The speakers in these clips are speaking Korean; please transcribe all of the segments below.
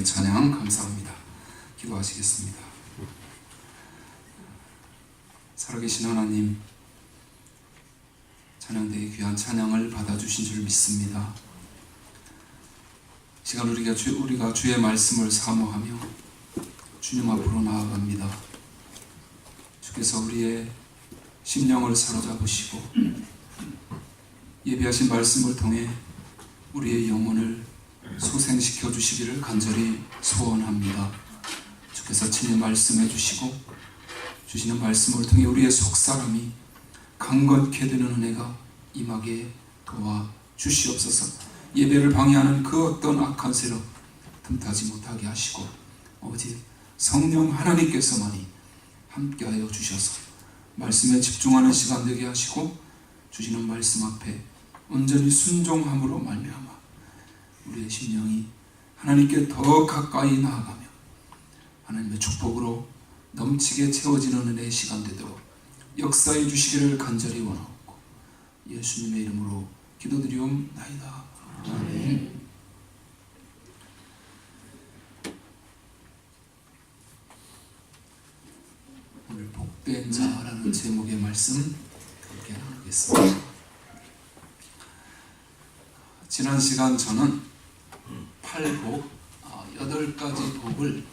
주님의 찬양 감사합니다. 기도하시겠습니다. 살아계신 하나님, 찬양대의 귀한 찬양을 받아주신 줄 믿습니다. 시간 우리가 주의 말씀을 사모하며 주님 앞으로 나아갑니다. 주께서 우리의 심령을 사로잡으시고 예비하신 말씀을 통해 우리의 영혼을 소생시켜 주시기를 간절히 소원합니다. 주께서 친히 말씀해 주시고 주시는 말씀을 통해 우리의 속사람이 강건케 되는 은혜가 임하게 도와 주시옵소서. 예배를 방해하는 그 어떤 악한 세력 틈타지 못하게 하시고 오직 성령 하나님께서만이 함께하여 주셔서 말씀에 집중하는 시간 되게 하시고 주시는 말씀 앞에 온전히 순종함으로 말미암아 우리의 심령이 하나님께 더 가까이 나아가며 하나님의 축복으로 넘치게 채워지는 은혜의 시간 되도록 역사해 주시기를 간절히 원하옵고 예수님의 이름으로 기도드리옵나이다. 아멘. 오늘 복된 자라는 제목의 말씀 함께 나누겠습니다. 지난 시간 저는 8복, 8가지 복을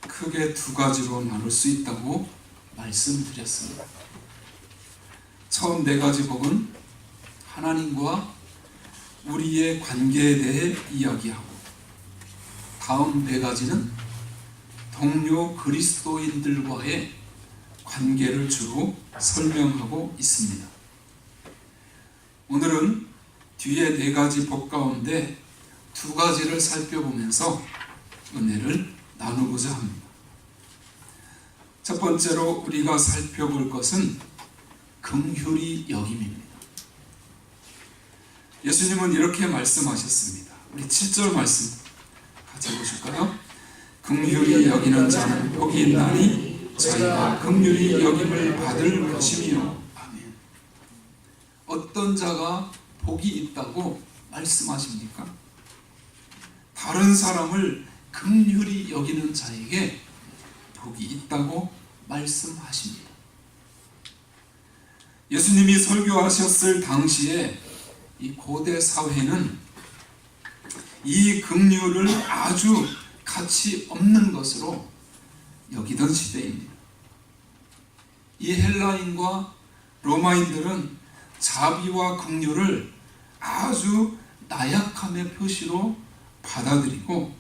크게 2가지로 나눌 수 있다고 말씀드렸습니다. 처음 4가지 복은 하나님과 우리의 관계에 대해 이야기하고, 다음 4가지는 동료 그리스도인들과의 관계를 주로 설명하고 있습니다. 오늘은 뒤에 4가지 복 가운데 2가지를 살펴보면서 은혜를 나누고자 합니다. 첫 번째로 우리가 살펴볼 것은 긍휼히 여김입니다. 예수님은 이렇게 말씀하셨습니다. 우리 7절 말씀 같이 보실까요? 긍휼히 여기는 자는 복이 있나니 저희가 긍휼히 여김을 받을 것이며. 아멘. 어떤 자가 복이 있다고 말씀하십니까? 다른 사람을 긍휼히 여기는 자에게 복이 있다고 말씀하십니다. 예수님이 설교하셨을 당시에 이 고대 사회는 이 긍휼을 아주 가치 없는 것으로 여기던 시대입니다. 이 헬라인과 로마인들은 자비와 긍휼을 아주 나약함의 표시로 받아들이고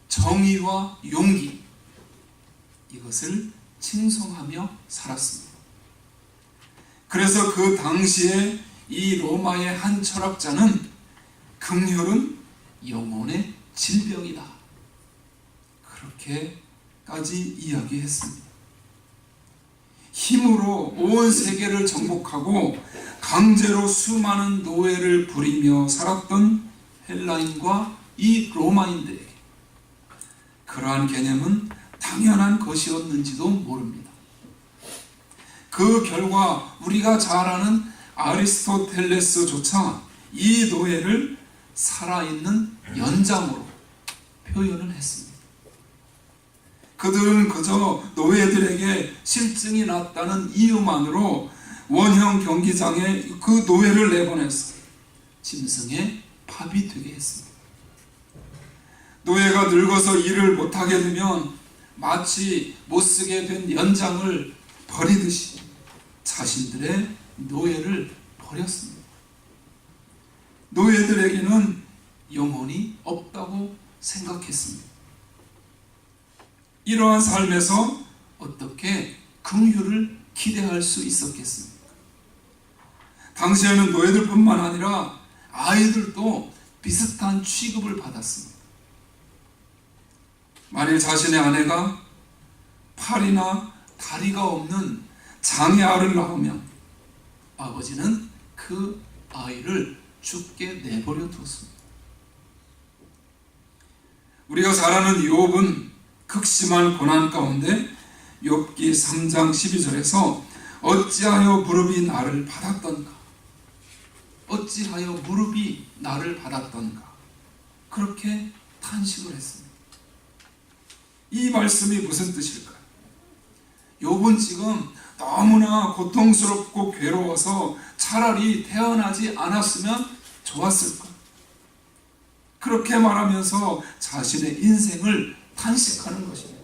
정의와 용기, 이것을 칭송하며 살았습니다. 그래서 그 당시에 이 로마의 한 철학자는 긍휼은 영혼의 질병이다, 그렇게까지 이야기했습니다. 힘으로 온 세계를 정복하고 강제로 수많은 노예를 부리며 살았던 헬라인과 이 로마인들에게 그러한 개념은 당연한 것이었는지도 모릅니다. 그 결과 우리가 잘 아는 아리스토텔레스조차 이 노예를 살아있는 연장으로 표현을 했습니다. 그들은 그저 노예들에게 실증이 났다는 이유만으로 원형 경기장에 그 노예를 내보내서 짐승의 밥이 되게 했습니다. 노예가 늙어서 일을 못하게 되면 마치 못쓰게 된 연장을 버리듯이 자신들의 노예를 버렸습니다. 노예들에게는 영혼이 없다고 생각했습니다. 이러한 삶에서 어떻게 긍휼을 기대할 수 있었겠습니까? 당시에는 노예들뿐만 아니라 아이들도 비슷한 취급을 받았습니다. 만일 자신의 아내가 팔이나 다리가 없는 장애아를 낳으면 아버지는 그 아이를 죽게 내버려 두었습니다. 우리가 잘 아는 욥은 극심한 고난 가운데 욥기 3장 12절에서 어찌하여 무릎이 나를 받았던가, 어찌하여 무릎이 나를 받았던가, 그렇게 탄식을 했습니다. 이 말씀이 무슨 뜻일까요? 욥은 지금 너무나 고통스럽고 괴로워서 차라리 태어나지 않았으면 좋았을 것. 그렇게 말하면서 자신의 인생을 탄식하는 것입니다.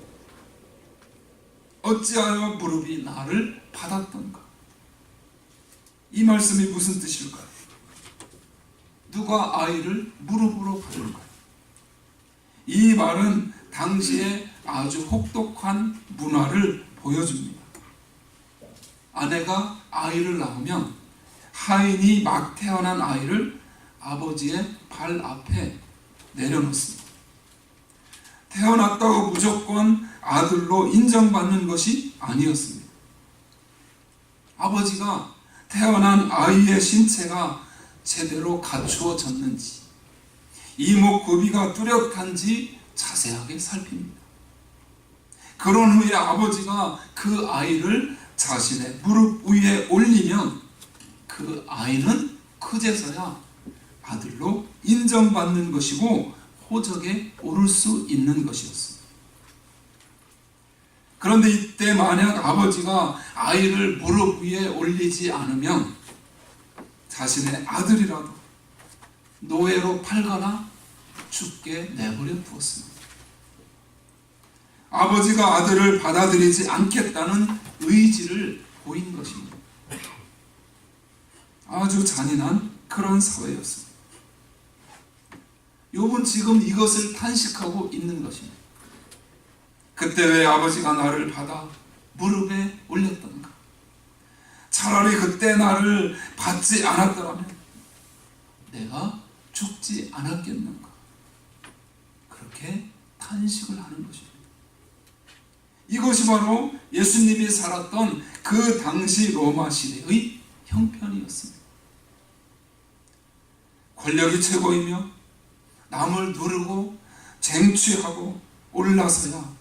어찌하여 무릎이 나를 받았던가? 이 말씀이 무슨 뜻일까요? 누가 아이를 무릎으로 받을까요? 이 말은 당시에 아주 혹독한 문화를 보여줍니다. 아내가 아이를 낳으면 하인이 막 태어난 아이를 아버지의 발 앞에 내려놓습니다. 태어났다고 무조건 아들로 인정받는 것이 아니었습니다. 아버지가 태어난 아이의 신체가 제대로 갖추어졌는지, 이목구비가 뚜렷한지 자세하게 살핍니다. 그런 후에 아버지가 그 아이를 자신의 무릎 위에 올리면 그 아이는 그제서야 아들로 인정받는 것이고 호적에 오를 수 있는 것이었습니다. 그런데 이때 만약 아버지가 아이를 무릎 위에 올리지 않으면 자신의 아들이라도 노예로 팔거나 죽게 내버려 두었습니다. 아버지가 아들을 받아들이지 않겠다는 의지를 보인 것입니다. 아주 잔인한 그런 사회였습니다. 욥은 지금 이것을 탄식하고 있는 것입니다. 그때 왜 아버지가 나를 받아 무릎에 올렸던가? 차라리 그때 나를 받지 않았더라면 내가 죽지 않았겠는가? 그렇게 탄식을 하는 것입니다. 이것이 바로 예수님이 살았던 그 당시 로마 시대의 형편이었습니다. 권력이 최고이며 남을 누르고 쟁취하고 올라서야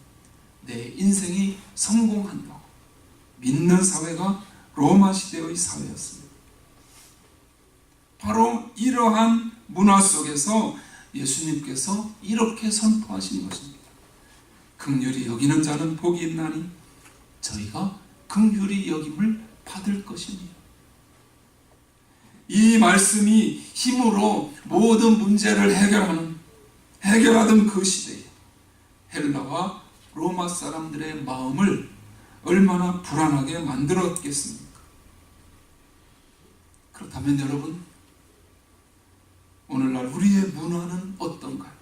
내 인생이 성공한다고 믿는 사회가 로마 시대의 사회였습니다. 바로 이러한 문화 속에서 예수님께서 이렇게 선포하신 것입니다. 긍휼히 여기는 자는 복이 있나니 저희가 긍휼히 여김을 받을 것이니. 이 말씀이 힘으로 모든 문제를 해결하던 그 시대에 헬라와 로마 사람들의 마음을 얼마나 불안하게 만들었겠습니까? 그렇다면 여러분, 오늘날 우리의 문화는 어떤가요?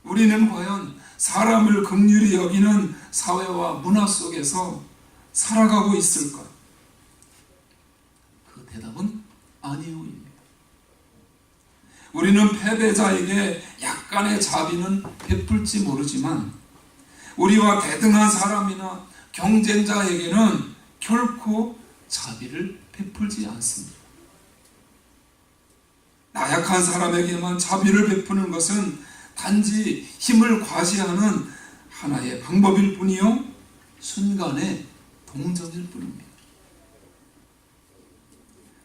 우리는 과연 사람을 긍휼히 여기는 사회와 문화 속에서 살아가고 있을까요? 그 대답은 아니오입니다. 우리는 패배자에게 약간의 자비는 베풀지 모르지만 우리와 대등한 사람이나 경쟁자에게는 결코 자비를 베풀지 않습니다. 나약한 사람에게만 자비를 베푸는 것은 단지 힘을 과시하는 하나의 방법일 뿐이요, 순간의 동정일 뿐입니다.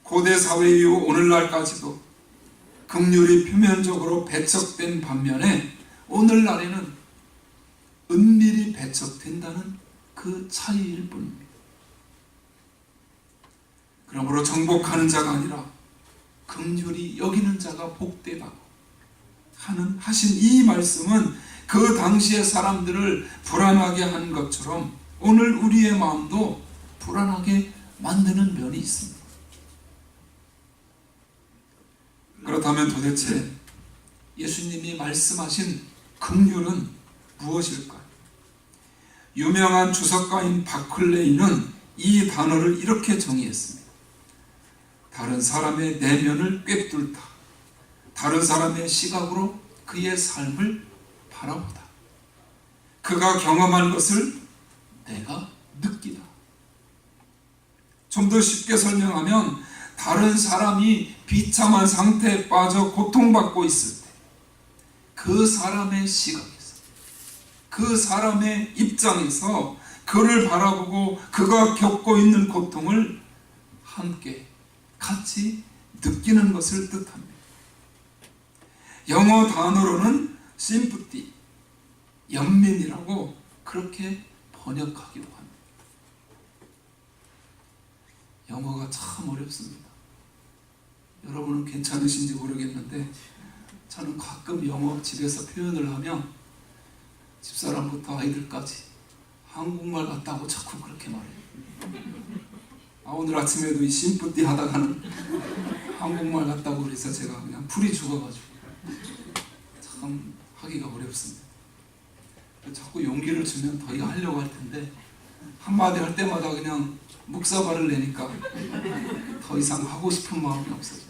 고대 사회 이후 오늘날까지도 긍휼이 표면적으로 배척된 반면에 오늘날에는 은밀히 배척된다는 그 차이일 뿐입니다. 그러므로 정복하는 자가 아니라 긍휼히 여기는 자가 복되다 하신 이 말씀은 그 당시의 사람들을 불안하게 한 것처럼 오늘 우리의 마음도 불안하게 만드는 면이 있습니다. 그렇다면 도대체 예수님이 말씀하신 긍휼은 무엇일까요? 유명한 주석가인 바클레이는 이 단어를 이렇게 정의했습니다. 다른 사람의 내면을 꿰뚫다. 다른 사람의 시각으로 그의 삶을 바라보다. 그가 경험한 것을 내가 느끼다. 좀 더 쉽게 설명하면 다른 사람이 비참한 상태에 빠져 고통받고 있을 때 그 사람의 시각에서, 그 사람의 입장에서 그를 바라보고 그가 겪고 있는 고통을 함께 같이 느끼는 것을 뜻합니다. 영어 단어로는 심프티, 연민이라고 그렇게 번역하기도 합니다. 영어가 참 어렵습니다. 여러분은 괜찮으신지 모르겠는데 저는 가끔 영어 집에서 표현을 하면 집사람부터 아이들까지 한국말 같다고 자꾸 그렇게 말해요. 오늘 아침에도 이 심프티 하다가는 한국말 같다고 그래서 제가 그냥 풀이 죽어가지고 참 하기가 어렵습니다. 자꾸 용기를 주면 더 이거 하려고 할 텐데 한마디 할 때마다 그냥 묵사발을 내니까 더 이상 하고 싶은 마음이 없어져요.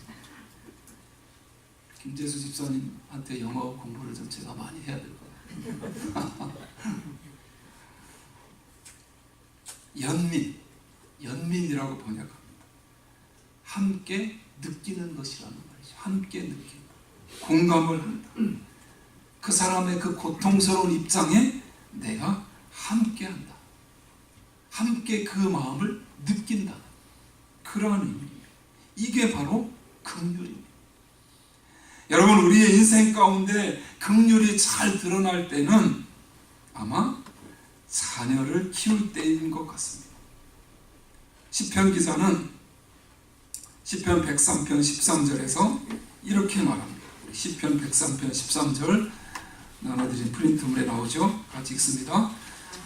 김재수 집사님한테 영어 공부를 좀 제가 많이 해야 될 것 같아요. 연민이라고 번역합니다. 함께 느끼는 것이라는 말이죠. 함께 느끼는, 공감을 한다. 그 사람의 그 고통스러운 입장에 내가 함께 한다. 함께 그 마음을 느낀다. 그러한 의미입니다. 이게 바로 긍휼입니다. 여러분, 우리의 인생 가운데 긍휼이 잘 드러날 때는 아마 자녀를 키울 때인 것 같습니다. 시편 기자는 시편 103편 13절에서 이렇게 말합니다. 시편 103편 13절 나눠드린 프린트물에 나오죠. 같이 읽습니다.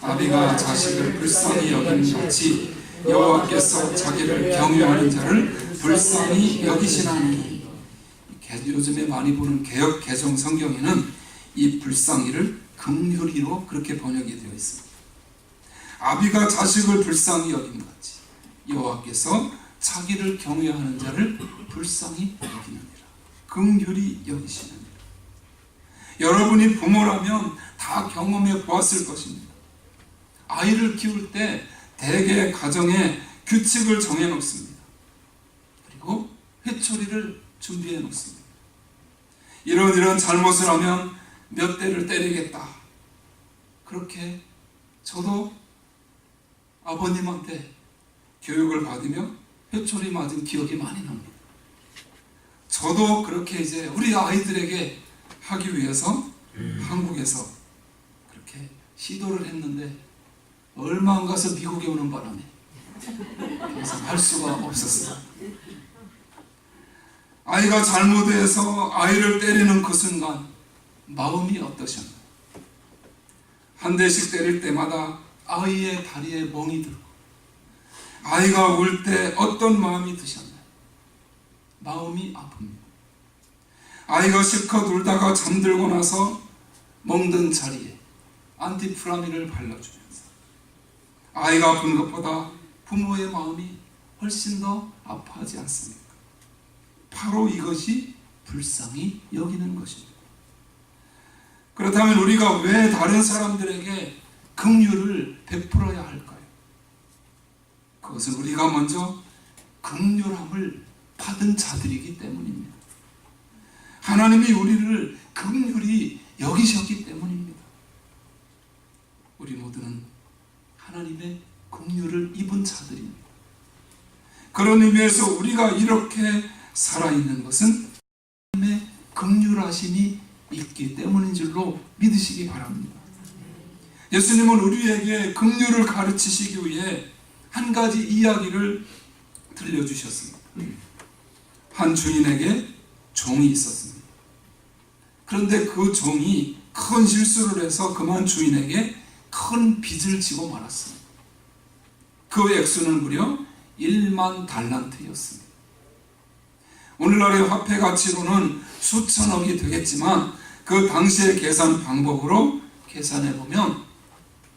아비가 자식을 불쌍히 여기는 같이 여호와께서 자기를 경외하는 자를 불쌍히 여기시나니. 요즘에 많이 보는 개역 개정 성경에는 이 불쌍히를 긍휼히로 그렇게 번역이 되어 있습니다. 아비가 자식을 불쌍히 여김 같이 여호와께서 자기를 경외하는 자를 불쌍히 여기느니라. 긍휼히 여기시느니라. 여러분이 부모라면 다 경험해 보았을 것입니다. 아이를 키울 때 대개 가정에 규칙을 정해 놓습니다. 그리고 회초리를 준비해 놓습니다. 이런 잘못을 하면 몇 대를 때리겠다. 그렇게 저도 아버님한테 교육을 받으며 회초리 맞은 기억이 많이 납니다. 저도 그렇게 이제 우리 아이들에게 하기 위해서 한국에서 그렇게 시도를 했는데 얼마 안 가서 미국에 오는 바람에 그래서 할 수가 없었어요. 아이가 잘못해서 아이를 때리는 그 순간 마음이 어떠셨나요? 한 대씩 때릴 때마다 아이의 다리에 멍이 들고 아이가 울 때 어떤 마음이 드셨나요? 마음이 아픕니다. 아이가 실컷 울다가 잠들고 나서 멍든 자리에 안티프라민을 발라주면서 아이가 아픈 것보다 부모의 마음이 훨씬 더 아파하지 않습니까? 바로 이것이 불쌍히 여기는 것입니다. 그렇다면 우리가 왜 다른 사람들에게 긍휼을 베풀어야 할까요? 그것은 우리가 먼저 긍휼함을 받은 자들이기 때문입니다. 하나님이 우리를 긍휼히 여기셨기 때문입니다. 우리 모두는 하나님의 긍휼을 입은 자들입니다. 그런 의미에서 우리가 이렇게 살아있는 것은 하나님의 긍휼하심이 있기 때문인 줄로 믿으시기 바랍니다. 예수님은 우리에게 긍휼을 가르치시기 위해 한 가지 이야기를 들려주셨습니다. 한 주인에게 종이 있었습니다. 그런데 그 종이 큰 실수를 해서 그만 주인에게 큰 빚을 지고 말았습니다. 그 액수는 무려 1만 달란트였습니다. 오늘날의 화폐 가치로는 수천억이 되겠지만 그 당시의 계산 방법으로 계산해 보면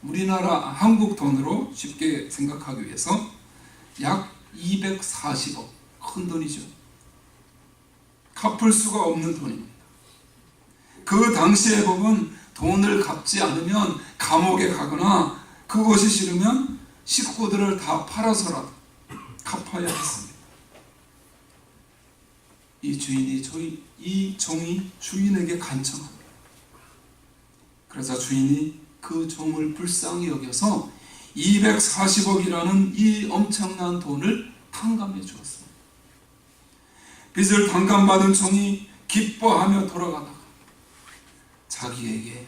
우리나라 한국 돈으로 쉽게 생각하기 위해서 약 240억, 큰 돈이죠. 갚을 수가 없는 돈입니다. 그 당시에 보면 돈을 갚지 않으면 감옥에 가거나 그것이 싫으면 식구들을 다 팔아서라도 갚아야 했습니다. 이 종이 주인에게 간청합니다. 그래서 주인이 그 종을 불쌍히 여겨서 240억이라는 이 엄청난 돈을 탕감해 주었습니다. 빚을 탕감받은 종이 기뻐하며 돌아가다가 자기에게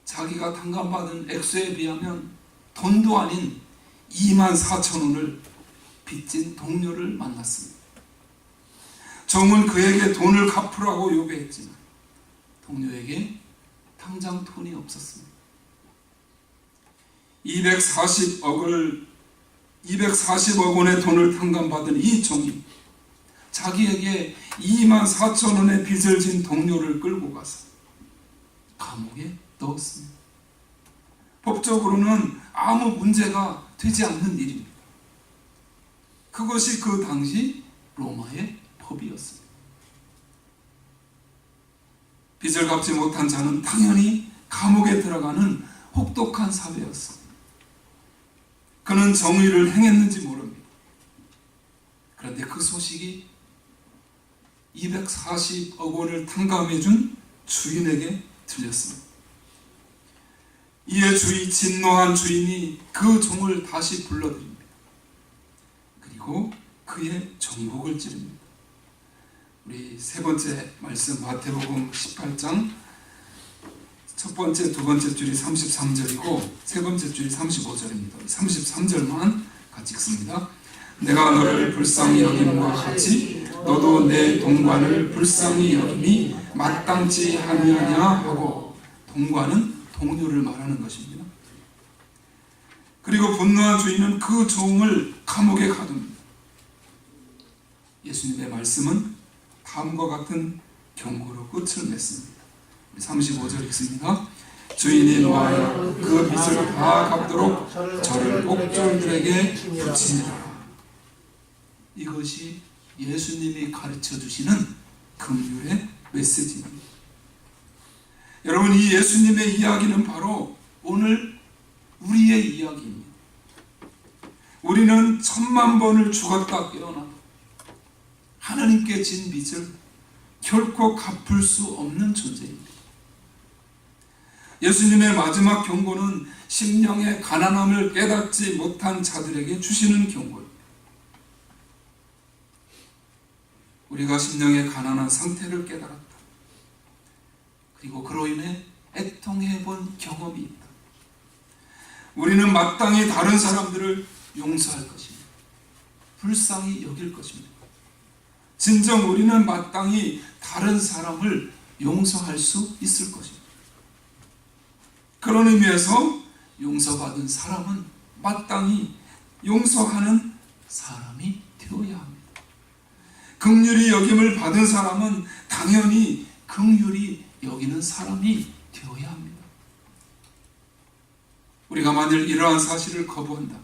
자기가 탕감받은 액수에 비하면 돈도 아닌 24,000원을 빚진 동료를 만났습니다. 종은 그에게 돈을 갚으라고 요구했지만 동료에게 당장 돈이 없었습니다. 240억 원의 돈을 탕감받은 이 종이 자기에게 24,000원의 빚을 진 동료를 끌고 가서 감옥에 넣었습니다. 법적으로는 아무 문제가 되지 않는 일입니다. 그것이 그 당시 로마의 법이었습니다. 빚을 갚지 못한 자는 당연히 감옥에 들어가는 혹독한 사회였습니다. 그는 정의를 행했는지 모릅니다. 그런데 그 소식이 240억 원을 탕감해준 주인에게 들렸습니다. 이에 진노한 주인이 그 종을 다시 불러들입니다. 그리고 그의 정복을 찌릅니다. 우리 세 번째 말씀 마태복음 18장 첫 번째, 두 번째 줄이 33절이고 세 번째 줄이 35절입니다. 33절만 같이 읽습니다. 내가 너를 불쌍히 여김과 같이 너도 내 동관을 불쌍히 여김이 마땅치 아니하냐 하고, 동관은 동료를 말하는 것입니다. 그리고 분노한 주인은 그 종을 감옥에 가둡니다. 예수님의 말씀은 다음과 같은 경고로 끝을 맺습니다. 35절 읽습니다. 주인이 노하여 그 빚을 다 갚도록 저를 옥졸들에게 붙이니라. 이것이 예수님이 가르쳐 주시는 긍휼의 메시지입니다. 여러분, 이 예수님의 이야기는 바로 오늘 우리의 이야기입니다. 우리는 1000만 번을 죽었다 깨어나 하나님께 진 빚을 결코 갚을 수 없는 존재입니다. 예수님의 마지막 경고는 심령의 가난함을 깨닫지 못한 자들에게 주시는 경고입니다. 우리가 심령의 가난한 상태를 깨달았다. 그리고 그로 인해 애통해본 경험이 있다. 우리는 마땅히 다른 사람들을 용서할 것입니다. 불쌍히 여길 것입니다. 진정 우리는 마땅히 다른 사람을 용서할 수 있을 것입니다. 그런 의미에서 용서받은 사람은 마땅히 용서하는 사람이 되어야 합니다. 긍휼히 여김을 받은 사람은 당연히 긍휼히 여기는 사람이 되어야 합니다. 우리가 만일 이러한 사실을 거부한다,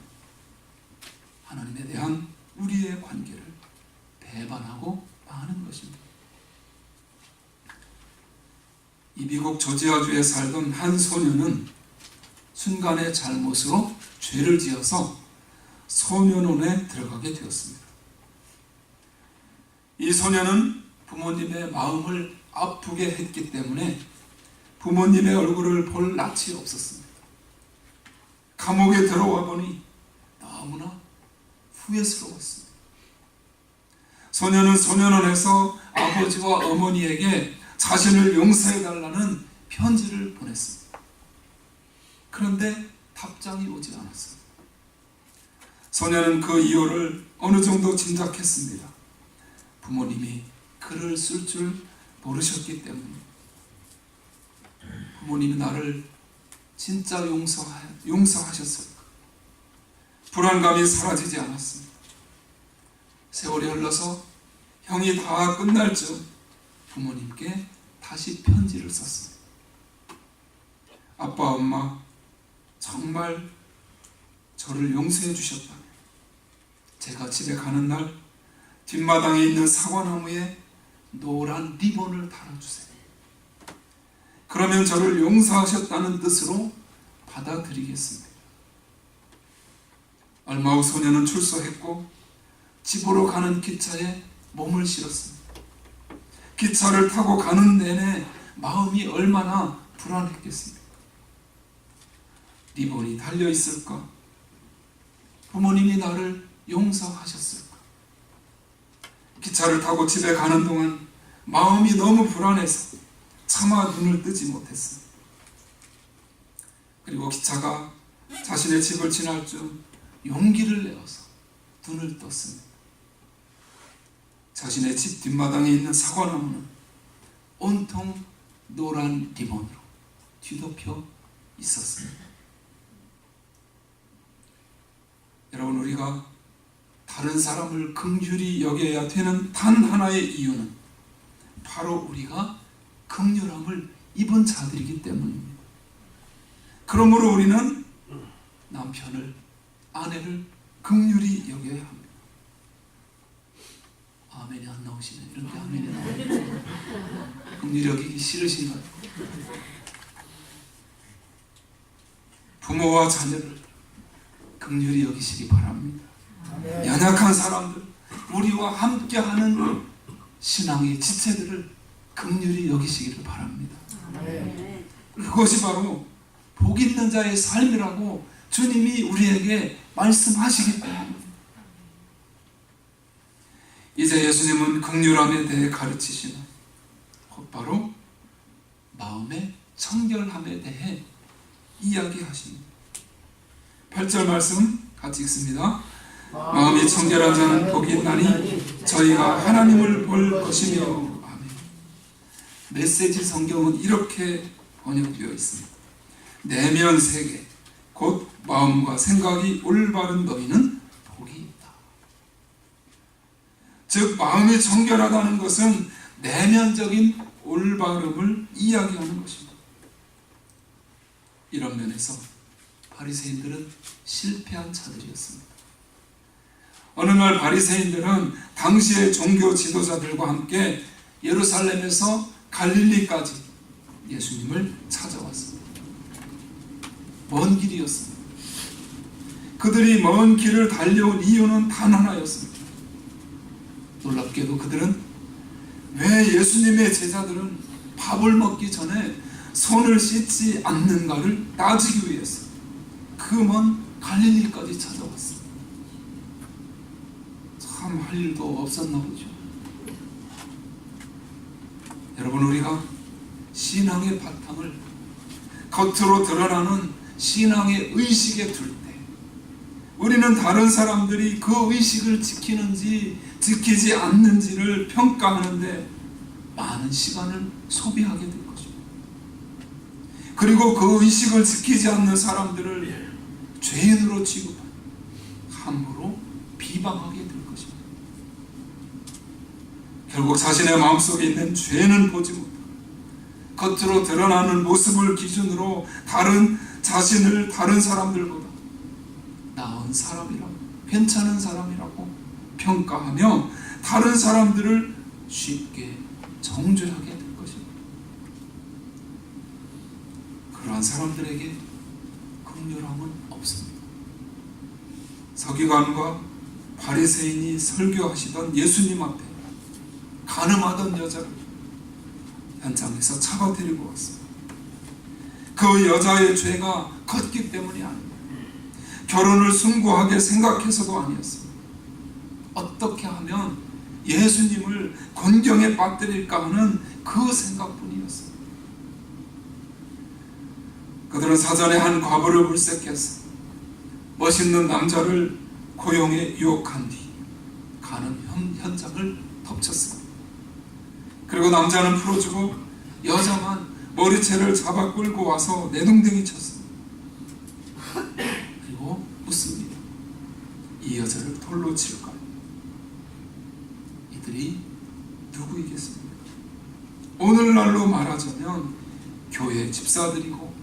하나님에 대한 우리의 관계를 배반하고 마는 것입니다. 이 미국 조지아주에 살던 한 소년은 순간의 잘못으로 죄를 지어서 소년원에 들어가게 되었습니다. 이 소년은 부모님의 마음을 아프게 했기 때문에 부모님의 얼굴을 볼 낯이 없었습니다. 감옥에 들어와 보니 너무나 후회스러웠습니다. 소년은 소년원에서 아버지와 어머니에게 자신을 용서해달라는 편지를 보냈습니다. 그런데 답장이 오지 않았습니다. 소년은 그 이유를 어느 정도 짐작했습니다. 부모님이 글을 쓸 줄 모르셨기 때문입니다. 부모님이 나를 진짜 용서하셨을까? 불안감이 사라지지 않았습니다. 세월이 흘러서 형이 다 끝날 즈음 부모님께 다시 편지를 썼습니다. 아빠, 엄마, 정말 저를 용서해 주셨다면 제가 집에 가는 날 뒷마당에 있는 사과나무에 노란 리본을 달아주세요. 그러면 저를 용서하셨다는 뜻으로 받아들이겠습니다. 얼마 후 소년은 출소했고 집으로 가는 기차에 몸을 실었습니다. 기차를 타고 가는 내내 마음이 얼마나 불안했겠습니까? 리본이 달려있을까? 부모님이 나를 용서하셨을까? 기차를 타고 집에 가는 동안 마음이 너무 불안해서 차마 눈을 뜨지 못했습니다. 그리고 기차가 자신의 집을 지날 쯤 용기를 내어서 눈을 떴습니다. 자신의 집 뒷마당에 있는 사과나무는 온통 노란 리본으로 뒤덮여 있었습니다. 여러분, 우리가 다른 사람을 긍휼히 여겨야 되는 단 하나의 이유는 바로 우리가 긍휼함을 입은 자들이기 때문입니다. 그러므로 우리는 남편을, 아내를 긍휼히 여겨야 합니다. 아멘이 안 나오시네. 이렇게 아멘이 나오네. 긍휼히 여기기 싫으신가요? 부모와 자녀를 긍휼히 여기시기 바랍니다. 연약한 사람들, 우리와 함께하는 신앙의 지체들을 긍휼히 여기시기를 바랍니다. 그것이 바로 복 있는 자의 삶이라고 주님이 우리에게 말씀하시기 때문입니다. 이제 예수님은 긍휼함에 대해 가르치시는 곧바로 마음의 청결함에 대해 이야기하십니다. 8절 말씀 같이 읽습니다. 마음이 청결한 자는 복이 있나니 저희가 하나님을 볼 것이며. 아멘. 메시지 성경은 이렇게 번역되어 있습니다. 내면 세계 곧 마음과 생각이 올바른 너희는 복이 있다. 즉 마음이 청결하다는 것은 내면적인 올바름을 이야기하는 것입니다. 이런 면에서 바리새인들은 실패한 자들이었습니다. 어느 날 바리새인들은 당시의 종교 지도자들과 함께 예루살렘에서 갈릴리까지 예수님을 찾아왔습니다. 먼 길이었습니다. 그들이 먼 길을 달려온 이유는 단 하나였습니다. 놀랍게도 그들은 왜 예수님의 제자들은 밥을 먹기 전에 손을 씻지 않는가를 따지기 위해서 그 먼 갈릴리까지 찾아왔습니다. 참 할 일도 없었나 보죠. 여러분, 우리가 신앙의 바탕을 겉으로 드러나는 신앙의 의식에 둘 때 우리는 다른 사람들이 그 의식을 지키는지 지키지 않는지를 평가하는데 많은 시간을 소비하게 될 것입니다. 그리고 그 의식을 지키지 않는 사람들을 죄인으로 취급하고 함부로 비방하게 될 것입니다. 결국 자신의 마음속에 있는 죄는 보지 못하고 겉으로 드러나는 모습을 기준으로 자신을 다른 사람들보다 나은 사람이라고, 괜찮은 사람이라고 평가하며 다른 사람들을 쉽게 정죄하게 될 것입니다. 그러한 사람들에게 긍휼함은 없습니다. 서기관과 바리새인이 설교하시던 예수님 앞에 간음하던 여자를 현장에서 잡아들이고 왔습니다. 그 여자의 죄가 컸기 때문이 아닙니다. 결혼을 숭고하게 생각해서도 아니었습니다. 어떻게 하면 예수님을 곤경에 빠뜨릴까 하는 그 생각뿐이었습니다. 그들은 사전에 한 과부를 물색해서 멋있는 남자를 고용해 유혹한 뒤 간음 현장을 덮쳤습니다. 그리고 남자는 풀어주고 여자만 머리채를 잡아 끌고 와서 내동댕이 쳤습니다. 그리고 묻습니다. 이 여자를 돌로 칠까요? 이들이 누구이겠습니까? 오늘날로 말하자면 교회 집사들이고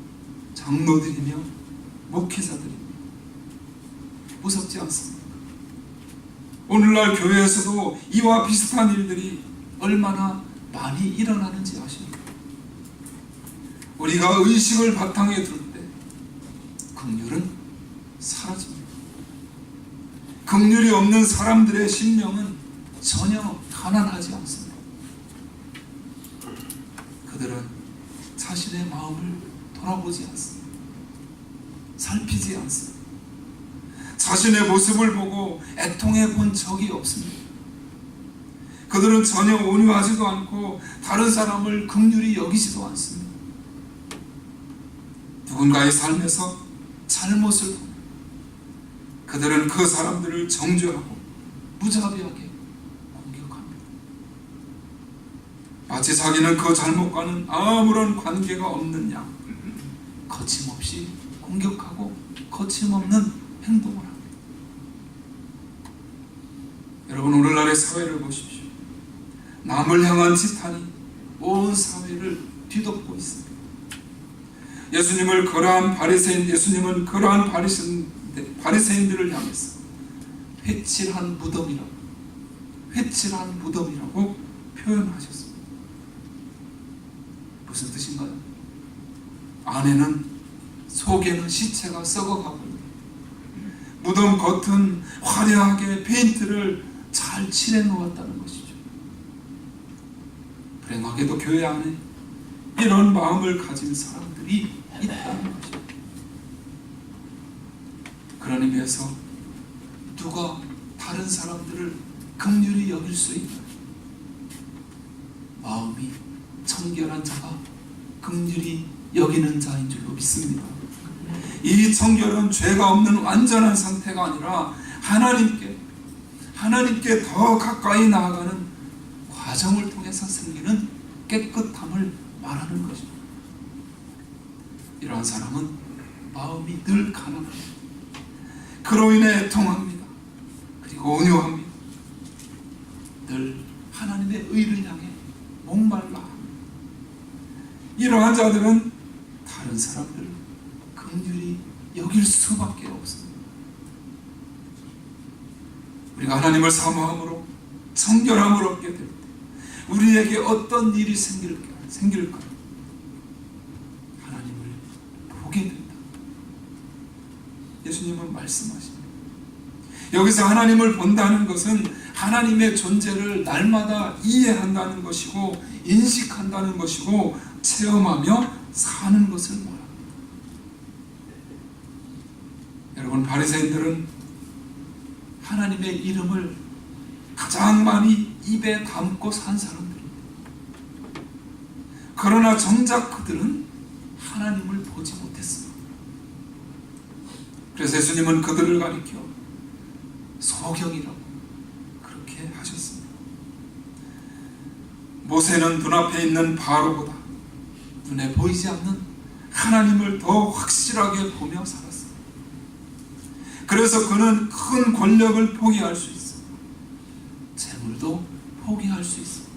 장로들이며 목회자들입니다. 무섭지 않습니까? 오늘날 교회에서도 이와 비슷한 일들이 얼마나 많이 일어나는지 아십니까? 우리가 의식을 바탕에 둘 때 긍휼은 사라집니다. 긍휼이 없는 사람들의 심령은 전혀 가난하지 않습니다. 그들은 자신의 마음을 돌아보지 않습니다. 살피지 않습니다. 자신의 모습을 보고 애통해 본 적이 없습니다. 그들은 전혀 온유하지도 않고 다른 사람을 긍휼히 여기지도 않습니다. 누군가의 삶에서 잘못을 보면 그들은 그 사람들을 정죄하고 무자비하게 공격합니다. 마치 자기는 그 잘못과는 아무런 관계가 없는 양 거침없이 공격하고 거침없는 행동을 합니다. 여러분, 오늘날의 사회를 보십시오. 남을 향한 지탄이 온 사회를 뒤덮고 있습니다. 예수님은 그러한 바리새인들을 향해서 회칠한 무덤이라고 표현하셨습니다. 무슨 뜻인가요? 안에는, 속에는 시체가 썩어가고 있는, 무덤 겉은 화려하게 페인트를 잘 칠해 놓았다는 것이죠. 불행하게도 교회 안에 이런 마음을 가진 사람들이 있다는 것이죠. 그런 의미에서 누가 다른 사람들을 긍휼히 여길 수 있나요? 마음이 청결한 자가 긍휼히 여기는 자인 줄로 믿습니다. 이 청결은 죄가 없는 완전한 상태가 아니라 하나님께 더 가까이 나아가는 과정을 통해서 생기는 깨끗함을 말하는 것입니다. 이러한 사람은 마음이 늘 가난합니다. 그로 인해 애통합니다. 그리고 온유합니다. 늘 하나님의 의를 향해 목말라 합니다. 이러한 자들은 다른 사람들을 긍휼히 여길 수밖에 없습니다. 우리가 하나님을 사모함으로 청결함을 얻게 될 때 우리에게 어떤 일이 생길까요? 하나님을 보게 된다. 예수님은 말씀하십니다. 여기서 하나님을 본다는 것은 하나님의 존재를 날마다 이해한다는 것이고 인식한다는 것이고 체험하며 사는 것을 말합니다. 여러분, 바리새인들은 하나님의 이름을 가장 많이 입에 담고 산 사람들입니다. 그러나 정작 그들은 하나님을 보지 못했습니다. 그래서 예수님은 그들을 가리켜 소경이라고 그렇게 하셨습니다. 모세는 눈앞에 있는 바로보다 눈에 보이지 않는 하나님을 더 확실하게 보며 살았습니다. 그래서 그는 큰 권력을 포기할 수 있습니다. 재물도 포기할 수 있습니다.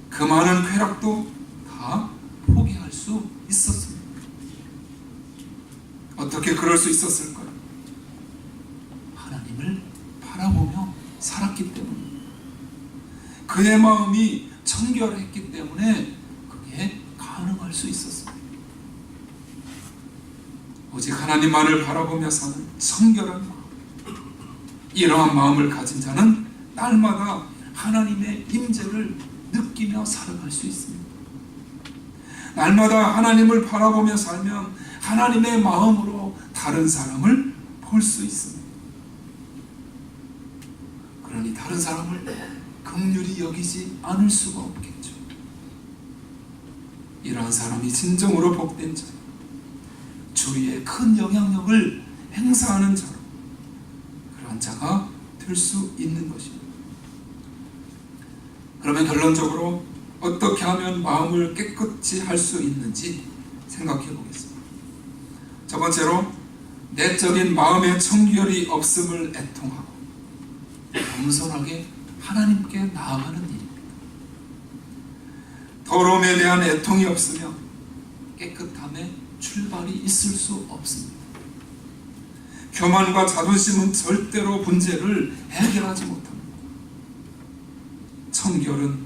그 많은 쾌락도 다 포기할 수 있었습니다. 어떻게 그럴 수 있었을까요? 하나님을 바라보며 살았기 때문입니다. 그의 마음이 청결했기 때문에 그게 가능할 수 있었습니다. 오직 하나님만을 바라보며 사는 청결한 마음, 이러한 마음을 가진 자는 날마다 하나님의 임재를 느끼며 살아갈 수 있습니다. 날마다 하나님을 바라보며 살면 하나님의 마음으로 다른 사람을 볼 수 있습니다. 그러니 다른 사람을 긍휼히 여기지 않을 수가 없겠죠. 이러한 사람이 진정으로 복된 자, 주위에 큰 영향력을 행사하는 자로 그러한 자가 될 수 있는 것입니다. 그러면 결론적으로 어떻게 하면 마음을 깨끗이 할 수 있는지 생각해 보겠습니다. 첫 번째로 내적인 마음의 청결이 없음을 애통하고 겸손하게 하나님께 나아가는 일입니다. 더러움에 대한 애통이 없으면 깨끗함에 출발이 있을 수 없습니다. 교만과 자존심은 절대로 문제를 해결하지 못합니다. 청결은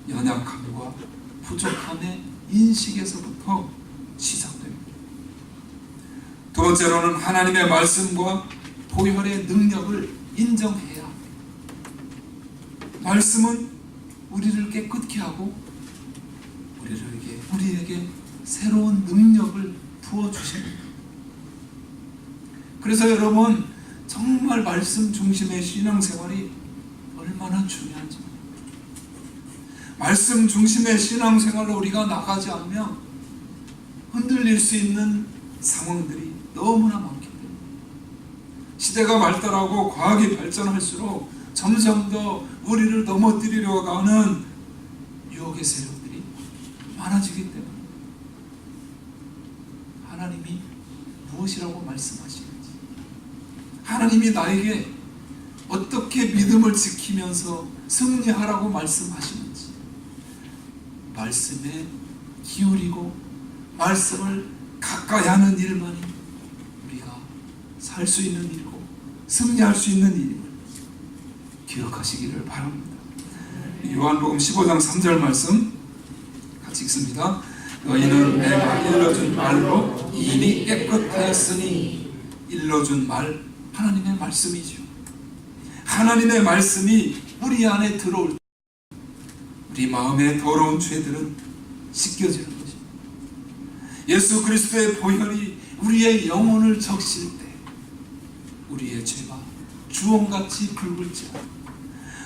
연약함과 부족함의 인식에서부터 시작됩니다. 두 번째로는 하나님의 말씀과 보혈의 능력을 인정해야 합니다. 말씀은 우리를 깨끗게 하고 우리에게 새로운 능력을 부어주십니다. 그래서 여러분, 정말 말씀 중심의 신앙생활이 얼마나 중요한지 말씀 중심의 신앙생활로 우리가 나가지 않으면 흔들릴 수 있는 상황들이 너무나 많기 때문에 시대가 발달하고 과학이 발전할수록 점점 더 우리를 넘어뜨리려고 하는 유혹의 세력들이 많아지기 때문에 하나님이 무엇이라고 말씀하시는지, 하나님이 나에게 어떻게 믿음을 지키면서 승리하라고 말씀하시는지 말씀에 기울이고 말씀을 가까이 하는 일만이 우리가 살 수 있는 일이고 승리할 수 있는 일임을 기억하시기를 바랍니다. 요한복음 15장 3절 말씀 같이 읽습니다. 너희는 내가 일러준 말로 이미 깨끗하였으니, 일러준 말, 하나님의 말씀이죠. 하나님의 말씀이 우리 안에 들어올 때 우리 마음의 더러운 죄들은 씻겨지는 것입니다. 예수 그리스도의 보혈이 우리의 영혼을 적실 때 우리의 죄가 주홍같이 붉을지라도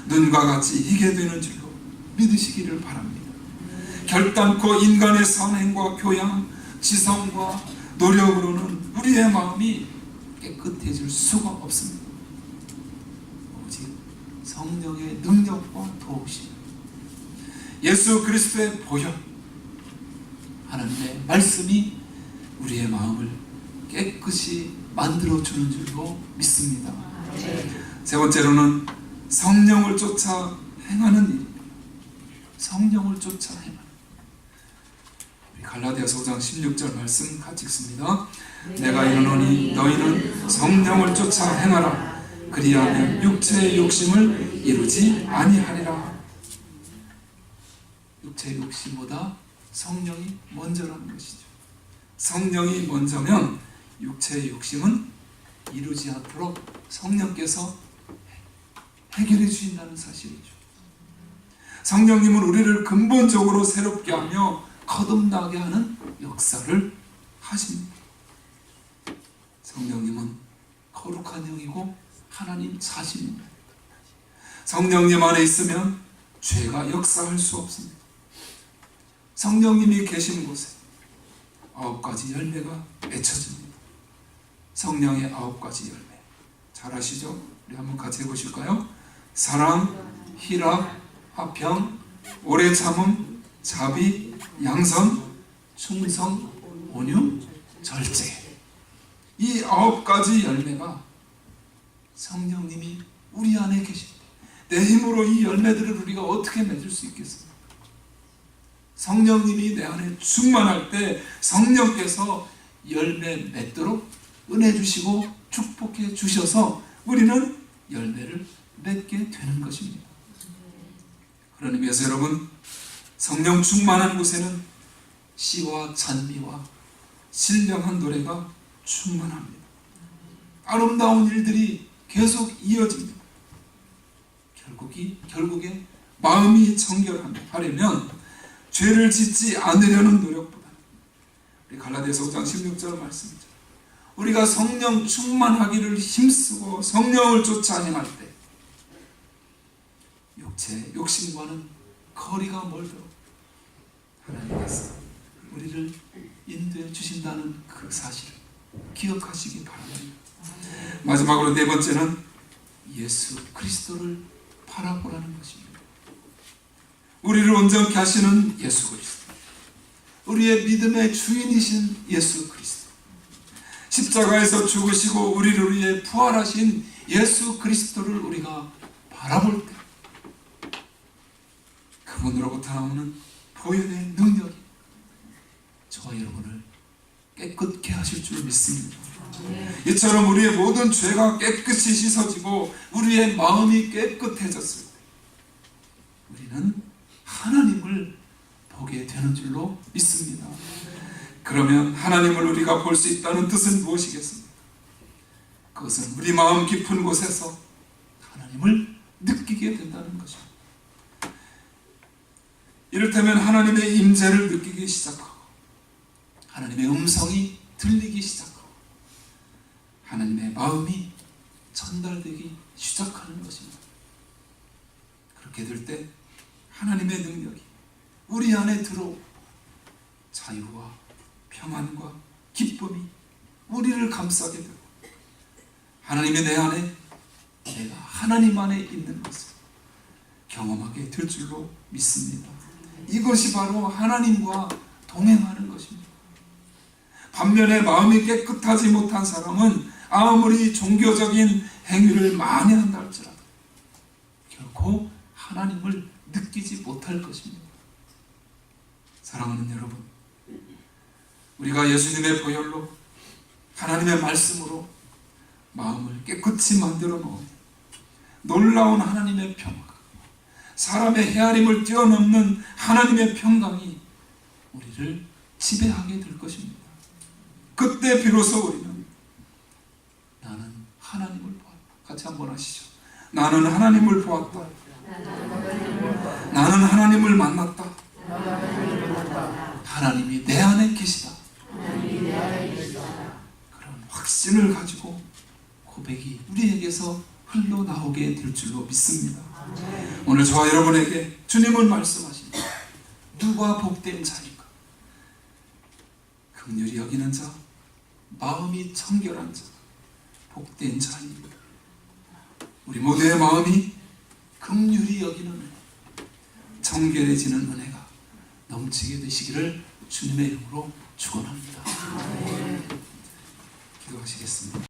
눈과 같이 희게 되는 줄로 믿으시기를 바랍니다. 결단코 인간의 선행과 교양, 지성과 노력으로는 우리의 마음이 깨끗해질 수가 없습니다. 오직 성령의 능력과 도우심, 예수 그리스도의 보혈, 하나님의 말씀이 우리의 마음을 깨끗이 만들어주는 줄로 믿습니다. 세 번째로는 성령을 쫓아 행하는 일입니다. 성령을 쫓아 행하는, 우리 갈라디아서 5장 16절 말씀 같이 읽습니다. 내가 이르노니 너희는 성령을 쫓아 행하라. 그리하면 육체의 욕심을 이루지 아니하리라. 육체의 욕심보다 성령이 먼저라는 것이죠. 성령이 먼저면 육체의 욕심은 이루지 않도록 성령께서 해결해 주신다는 사실이죠. 성령님은 우리를 근본적으로 새롭게 하며 거듭나게 하는 역사를 하십니다. 성령님은 거룩한 영이고 하나님 자신입니다. 성령님 안에 있으면 죄가 역사할 수 없습니다. 성령님이 계신 곳에 9가지 열매가 맺혀집니다. 성령의 9가지 열매 잘 아시죠? 우리 한번 같이 해보실까요? 사랑, 희락, 화평, 오래 참음, 자비, 양선, 충성, 온유, 절제. 이 9가지 열매가 성령님이 우리 안에 계실 때 내 힘으로 이 열매들을 우리가 어떻게 맺을 수 있겠습니까? 성령님이 내 안에 충만할 때 성령께서 열매 맺도록 은혜 주시고 축복해 주셔서 우리는 열매를 맺게 되는 것입니다. 그런 의미에서 여러분, 성령 충만한 곳에는 시와 찬미와 신령한 노래가 충만합니다. 아름다운 일들이 계속 이어집니다. 결국에 마음이 정결하려면 죄를 짓지 않으려는 노력보다, 우리 갈라디아서 5장 16절 말씀이죠. 우리가 성령 충만하기를 힘쓰고 성령을 쫓아 행할 때 육체 욕심과는 거리가 멀도록 하나님께서 우리를 인도해 주신다는 그 사실을 기억하시기 바랍니다. 마지막으로 네 번째는 예수 그리스도를 바라보라는 것입니다. 우리를 온전케 하시는 예수 그리스도, 우리의 믿음의 주인이신 예수 그리스도, 십자가에서 죽으시고 우리를 위해 부활하신 예수 그리스도를 우리가 바라볼 때 그분으로부터 나오는 보혈의 능력이 저와 여러분을 깨끗게 하실 줄 믿습니다. 이처럼 우리의 모든 죄가 깨끗이 씻어지고 우리의 마음이 깨끗해졌을 때 우리는 하나님을 보게 되는 줄로 믿습니다. 그러면 하나님을 우리가 볼 수 있다는 뜻은 무엇이겠습니까? 그것은 우리 마음 깊은 곳에서 하나님을 느끼게 된다는 것입니다. 이를테면 하나님의 임재를 느끼기 시작하고 하나님의 음성이 들리기 시작하고 하나님의 마음이 전달되기 시작하는 것입니다. 그렇게 될 때 하나님의 능력이 우리 안에 들어오고 자유와 평안과 기쁨이 우리를 감싸게 되고 하나님의 내 안에 내가 하나님 안에 있는 것을 경험하게 될 줄로 믿습니다. 이것이 바로 하나님과 동행하는 것입니다. 반면에 마음이 깨끗하지 못한 사람은 아무리 종교적인 행위를 많이 한다 할지라도 결코 하나님을 느끼지 못할 것입니다. 사랑하는 여러분, 우리가 예수님의 보혈로 하나님의 말씀으로 마음을 깨끗이 만들어 놓은 놀라운 하나님의 평강, 사람의 헤아림을 뛰어넘는 하나님의 평강이 우리를 지배하게 될 것입니다. 그때 비로소 우리는 나는 하나님을 보았다. 같이 한번 하시죠. 나는 하나님을 보았다. 나는 하나님을 만났다. 하나님이 내 안에 계시다. 그런 확신을 가지고 고백이 우리에게서 흘러나오게 될 줄로 믿습니다. 오늘 저와 여러분에게 주님은 말씀하십니다. 누가 복된 자인가? 긍휼히 여기는 자, 마음이 청결한 자, 복된 자입니다. 우리 모두의 마음이 긍휼히 여기는 은혜, 청결해지는 은혜가 넘치게 되시기를 주님의 이름으로 축원합니다. 기도하시겠습니다.